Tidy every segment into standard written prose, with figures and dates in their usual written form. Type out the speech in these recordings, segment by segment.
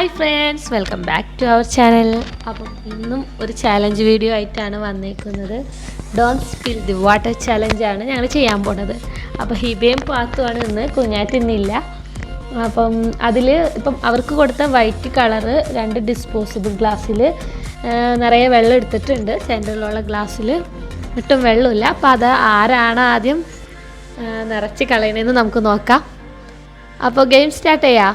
Hi friends, welcome back to our channel. അപ്പം ഇന്നും ഒരു ചാലഞ്ച് വീഡിയോ ആയിട്ടാണ് വന്നിരിക്കുന്നത്. ഡോണ്ട് സ്പിൽ ദി വാട്ടർ ചാലഞ്ചാണ് ഞങ്ങൾ ചെയ്യാൻ പോണത്. അപ്പോൾ ഹിബയും പാത്തുമാണ് ഇന്ന്, കുഞ്ഞാറ്റ് ഇന്നില്ല. അപ്പം അതിൽ ഇപ്പം അവർക്ക് കൊടുത്ത വൈറ്റ് കളറ് 2 ഡിസ്പോസിബിൾ ഗ്ലാസ്സിൽ നിറയെ വെള്ളം എടുത്തിട്ടുണ്ട്. സെൻറ്ററിലുള്ള ഗ്ലാസ്സിൽ ഒട്ടും വെള്ളമില്ല. അപ്പോൾ അത് ആരാണ് ആദ്യം നിറച്ച് കളയണതെന്ന് നമുക്ക് നോക്കാം. അപ്പോൾ ഗെയിം സ്റ്റാർട്ട് ചെയ്യാം.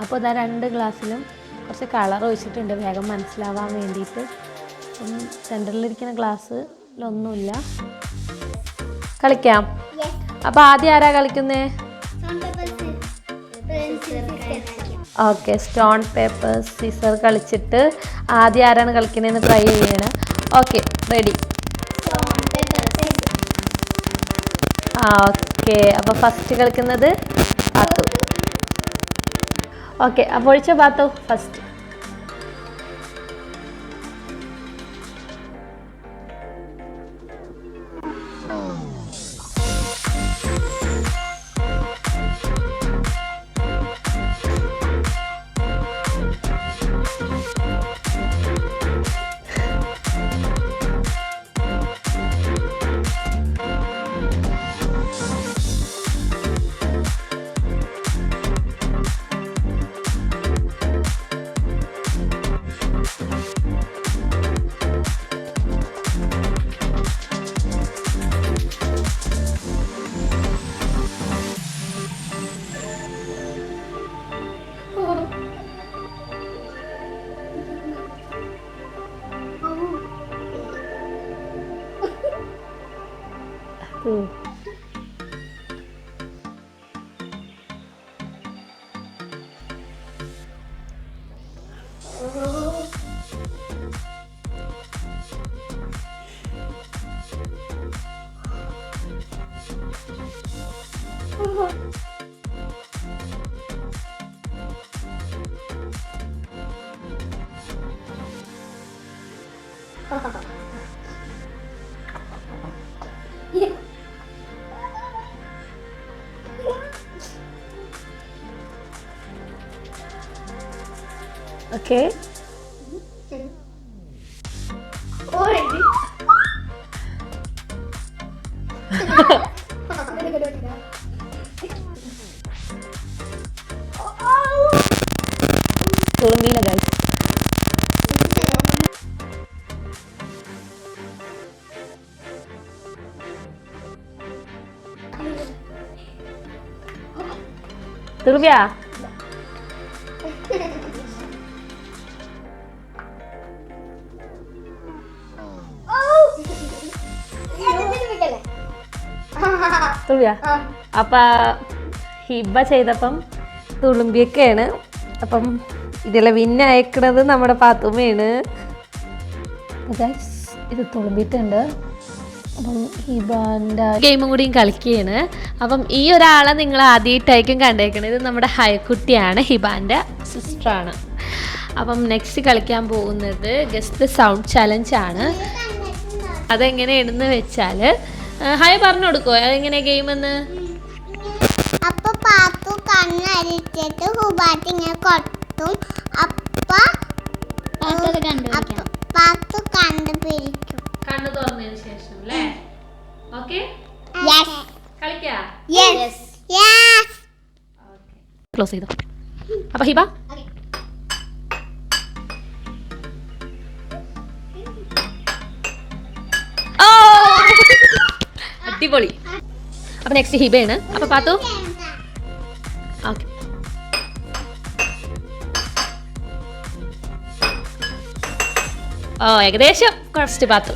അപ്പോൾ ഇതാ 2 ഗ്ലാസ്സിലും കുറച്ച് കളർ ഒഴിച്ചിട്ടുണ്ട് വേഗം മനസ്സിലാവാൻ വേണ്ടിയിട്ട്. സെൻറ്ററിലിരിക്കുന്ന ഗ്ലാസ്സിലൊന്നുമില്ല. കളിക്കാം. അപ്പോൾ ആദ്യം ആരാ കളിക്കുന്നേ? ഓക്കെ, സ്റ്റോൺ പേപ്പർ സീസർ കളിച്ചിട്ട് ആദ്യം ആരാണ് കളിക്കുന്നതെന്ന് ട്രൈ ചെയ്യണം. Okay, ready. ഓക്കെ, അപ്പോൾ ഫസ്റ്റ് കളിക്കുന്നത് പാത്തു. ഓക്കെ, അപ്പോൾ ഒഴിച്ച പാത്തു ഫസ്റ്റ്. ഓക്കെ, തുളുമ്പിയില്ല ഗൈസ്. തുളുമ്പിയാ? തുളുമ്പിയാ? അപ്പം ഹിബ ചെയ്തപ്പം തുളുമ്പിയൊക്കെയാണ്. അപ്പം ഇതിലെ വിന്ന് അയക്കണത് നമ്മുടെ പാത്തുമ്മയാണ്. ഇത് തുളുമ്പിയിട്ടുണ്ട്. അപ്പം ഹിബാൻ്റെ ഗെയിമും കൂടിയും കളിക്കുകയാണ്. അപ്പം ഈ ഒരാളെ നിങ്ങൾ ആദ്യമായിട്ടായിരിക്കും കണ്ടേക്കണത്. ഇത് നമ്മുടെ ഹൈക്കുട്ടിയാണ്, ഹിബാൻ്റെ സിസ്റ്ററാണ്. അപ്പം നെക്സ്റ്റ് കളിക്കാൻ പോകുന്നത് ഗസ്റ്റ് സൗണ്ട് ചലഞ്ചാണ്. അതെങ്ങനെയാണെന്ന് വെച്ചാൽ ഹൈ പറഞ്ഞു കൊടുക്കുമോ അതെങ്ങനെയാ ഗെയിമെന്ന്? അപ്പൊ പാത്തു കണ്ണരിച്ചിട്ട് ഹുബാട്ട് ഇങ്ങനെ കൊട്ടും. പാത്തു കണ്ടുപിടിക്കും. കണ്ണു തുറന്നതിന് ശേഷം അല്ലേ? ഓക്കെ, കളിക്കാം. ക്ലോസ് ചെയ്തോ. അപ്പൊ ഹിബ അടിപൊളി. അപ്പൊ നെക്സ്റ്റ് ഹിബയാണ്. അപ്പൊ പാത്തു ഓക്കെ. ഓ, ഏകദേശം കുറച്ച് പാത്തു.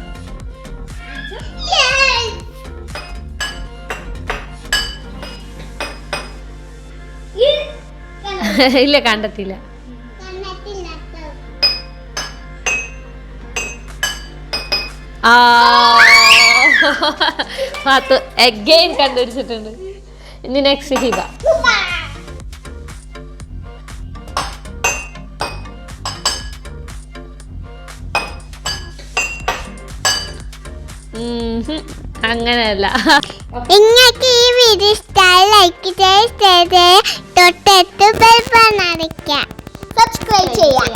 ഇല്ല, കണ്ടെത്തില്ല. പാത്തു അഗൈൻ കണ്ടുപിടിച്ചിട്ടുണ്ട്. ഇനി നെക്സ്റ്റ് ഹിബ. അങ്ങനെയല്ല. നിങ്ങൾക്ക് ഈ വീഡിയോ ഇഷ്ടമായി ലൈക്ക് ചെയ്ത് തൊട്ടടുത്ത് ബെൽ ബട്ടൺ അടിക്കുക, സബ്സ്ക്രൈബ് ചെയ്യാം.